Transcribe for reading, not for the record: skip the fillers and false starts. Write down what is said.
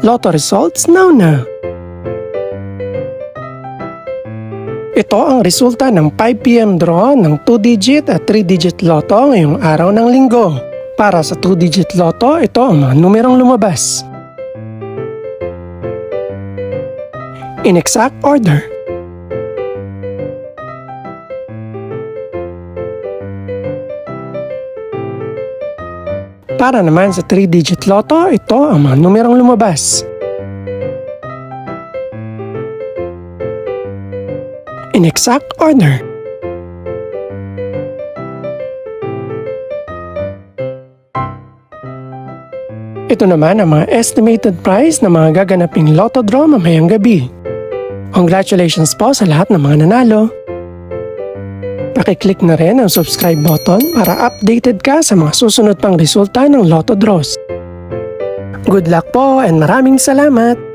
Lotto results now. Ito ang resulta ng 5 PM draw ng 2-digit at 3-digit lotto ngayong araw ng linggo. Para sa 2-digit lotto, ito ang mga numerong lumabas. In exact order. Para naman sa 3-digit lotto, ito ang mga numerong lumabas. In exact order. Ito naman ang mga estimated price ng mga gaganaping lotto draw mamayang gabi. Congratulations po sa lahat ng mga nanalo. Pakiclick na rin ang subscribe button para updated ka sa mga susunod pang resulta ng lotto draws. Good luck po and maraming salamat!